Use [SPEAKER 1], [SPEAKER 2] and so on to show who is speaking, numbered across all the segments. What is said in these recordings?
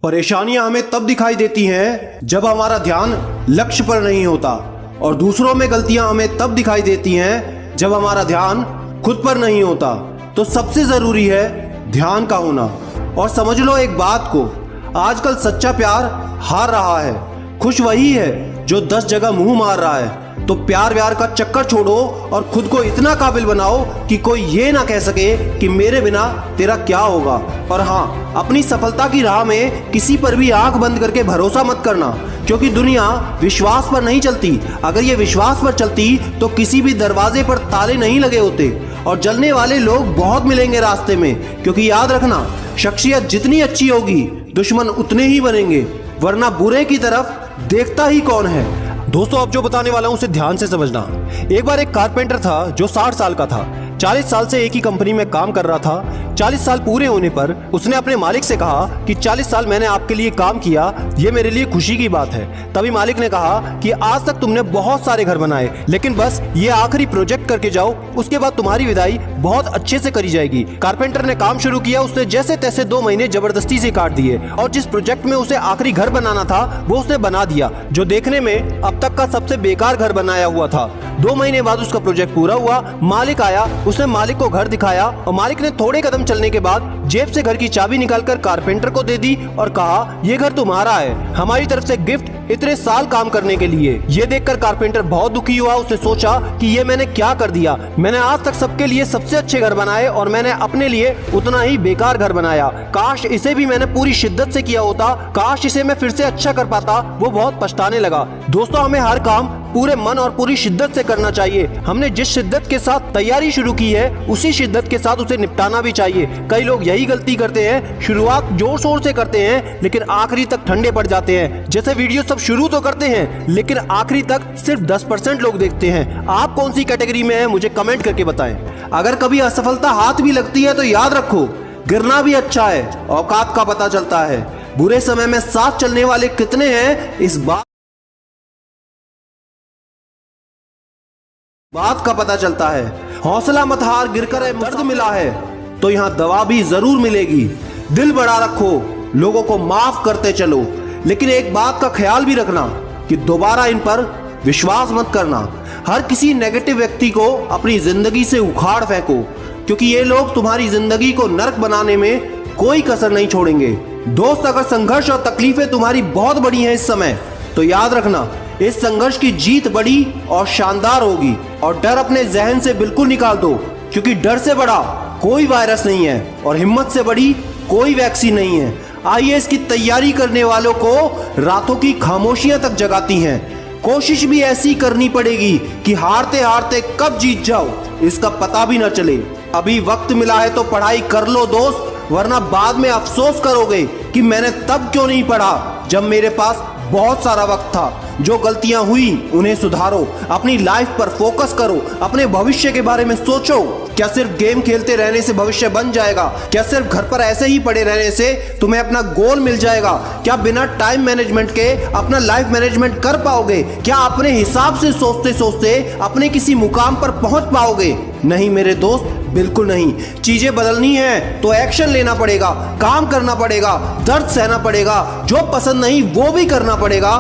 [SPEAKER 1] परेशानियां हमें तब दिखाई देती हैं जब हमारा ध्यान लक्ष्य पर नहीं होता, और दूसरों में गलतियां हमें तब दिखाई देती हैं जब हमारा ध्यान खुद पर नहीं होता। तो सबसे जरूरी है ध्यान का होना। और समझ लो एक बात को, आजकल सच्चा प्यार हार रहा है। खुश वही है जो 10 जगह मुंह मार रहा है। तो प्यार व्यार का चक्कर छोड़ो और खुद को इतना काबिल बनाओ कि कोई ये ना कह सके कि मेरे बिना तेरा क्या होगा। और हाँ, अपनी सफलता की राह में किसी पर भी आंख बंद करके भरोसा मत करना, क्योंकि दुनिया विश्वास पर नहीं चलती। अगर ये विश्वास पर चलती तो किसी भी दरवाजे पर ताले नहीं लगे होते। और जलने वाले लोग बहुत मिलेंगे रास्ते में, क्योंकि याद रखना, शख्सियत जितनी अच्छी होगी दुश्मन उतने ही बनेंगे, वरना बुरे की तरफ देखता ही कौन है। दोस्तों, अब जो बताने वाला हूं उसे ध्यान से समझना। एक बार एक कारपेंटर था जो 60 साल का था। 40 साल से एक ही कंपनी में काम कर रहा था। 40 साल पूरे होने पर उसने अपने मालिक से कहा कि 40 साल मैंने आपके लिए काम किया, ये मेरे लिए खुशी की बात है। तभी मालिक ने कहा कि आज तक तुमने बहुत सारे घर बनाए, लेकिन बस ये आखिरी प्रोजेक्ट करके जाओ, उसके बाद तुम्हारी विदाई बहुत अच्छे से करी जाएगी। कारपेंटर ने काम शुरू किया। उसने जैसे तैसे 2 महीने जबरदस्ती से काट दिए और जिस प्रोजेक्ट में उसे आखिरी घर बनाना था वो उसने बना दिया, जो देखने में अब तक का सबसे बेकार घर बनाया हुआ था। 2 महीने बाद उसका प्रोजेक्ट पूरा हुआ। मालिक आया, उसने मालिक को घर दिखाया और मालिक ने थोड़े कदम चलने के बाद जेब से घर की चाबी निकालकर कारपेंटर को दे दी और कहा, ये घर तुम्हारा है, हमारी तरफ से गिफ्ट इतने साल काम करने के लिए। ये देखकर कारपेंटर बहुत दुखी हुआ। उसने सोचा कि ये मैंने क्या कर दिया। मैंने आज तक सबके लिए सबसे अच्छे घर बनाए और मैंने अपने लिए उतना ही बेकार घर बनाया। काश इसे भी मैंने पूरी शिद्दत से किया होता, काश इसे मैं फिर से अच्छा कर पाता। वो बहुत पछताने लगा। दोस्तों, हमें हर काम पूरे मन और पूरी शिद्दत से करना चाहिए। हमने जिस शिद्दत के साथ तैयारी शुरू की है उसी शिद्दत के साथ उसे निपटाना भी चाहिए। कई लोग यही गलती करते हैं, शुरुआत जोर शोर से करते हैं लेकिन आखिरी तक ठंडे पड़ जाते हैं। जैसे वीडियो सब शुरू तो करते हैं लेकिन आखिरी तक सिर्फ 10% लोग देखते हैं। आप कौन सी कैटेगरी में हैं मुझे कमेंट करके बताएं। अगर कभी असफलता हाथ भी लगती है तो याद रखो, गिरना भी अच्छा है, औकात का पता चलता है। बुरे समय में साथ चलने वाले कितने हैं इस बात का पता चलता है। हौसला मत हार, गिरकर दर्द मिला है तो यहाँ दवा भी जरूर मिलेगी। दिल बड़ा रखो, लोगों को माफ करते चलो, लेकिन एक बात का ख्याल भी रखना कि दोबारा इन पर विश्वास मत करना। हर किसी नेगेटिव व्यक्ति को अपनी जिंदगी से उखाड़ फेंको, क्योंकि ये लोग तुम्हारी जिंदगी को नर्क बनाने में कोई कसर नहीं छोड़ेंगे। दोस्त, अगर संघर्ष और तकलीफें तुम्हारी बहुत बड़ी हैं इस समय, तो याद रखना इस संघर्ष की जीत बड़ी और शानदार होगी। और डर अपने जहन से बिल्कुल निकाल दो, क्योंकि डर से बड़ा कोई वायरस नहीं है और हिम्मत से बड़ी कोई वैक्सीन नहीं है। आईएएस की तैयारी करने वालों को रातों की खामोशियां तक जगाती हैं। कोशिश भी ऐसी करनी पड़ेगी कि हारते हारते कब जीत जाओ इसका पता भी न चले। अभी वक्त मिला है तो पढ़ाई कर लो दोस्त, वरना बाद में अफसोस करोगे कि मैंने तब क्यों नहीं पढ़ा जब मेरे पास बहुत सारा वक्त था। जो गलतियां हुई उन्हें सुधारो, अपनी लाइफ पर फोकस करो, अपने भविष्य के बारे में सोचो। क्या सिर्फ गेम खेलते रहने से भविष्य बन जाएगा? क्या सिर्फ घर पर ऐसे ही पड़े रहने से तुम्हें अपना गोल मिल जाएगा? क्या बिना टाइम मैनेजमेंट के अपना लाइफ मैनेजमेंट कर पाओगे? क्या अपने हिसाब से सोचते सोचते अपने किसी मुकाम पर पहुंच पाओगे? नहीं मेरे दोस्त, बिल्कुल नहीं। चीजें बदलनी है तो एक्शन लेना पड़ेगा, काम करना पड़ेगा, दर्द सहना पड़ेगा, जो पसंद नहीं वो भी करना पड़ेगा।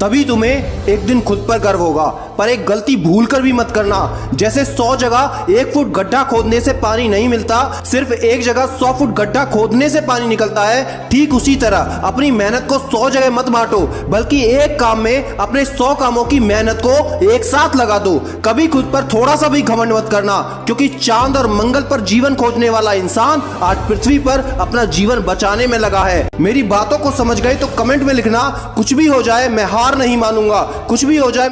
[SPEAKER 1] तभी तुम्हें एक दिन खुद पर गर्व होगा। पर एक गलती भूल कर भी मत करना। जैसे 100 जगह 1 फुट गड्ढा खोदने से पानी नहीं मिलता, सिर्फ एक जगह 100 फुट गड्ढा खोदने से पानी निकलता है। ठीक उसी तरह अपनी मेहनत को 100 जगह मत बांटो, बल्कि एक काम में अपने 100 कामों की मेहनत को एक साथ लगा दो। कभी खुद पर थोड़ा सा भी घमंड मत करना, क्योंकि चांद और मंगल पर जीवन खोजने वाला इंसान आज पृथ्वी पर अपना जीवन बचाने में लगा है। मेरी बातों को समझ गए तो कमेंट में लिखना, कुछ भी हो जाए मैं हार नहीं मानूंगा, कुछ भी हो जाए।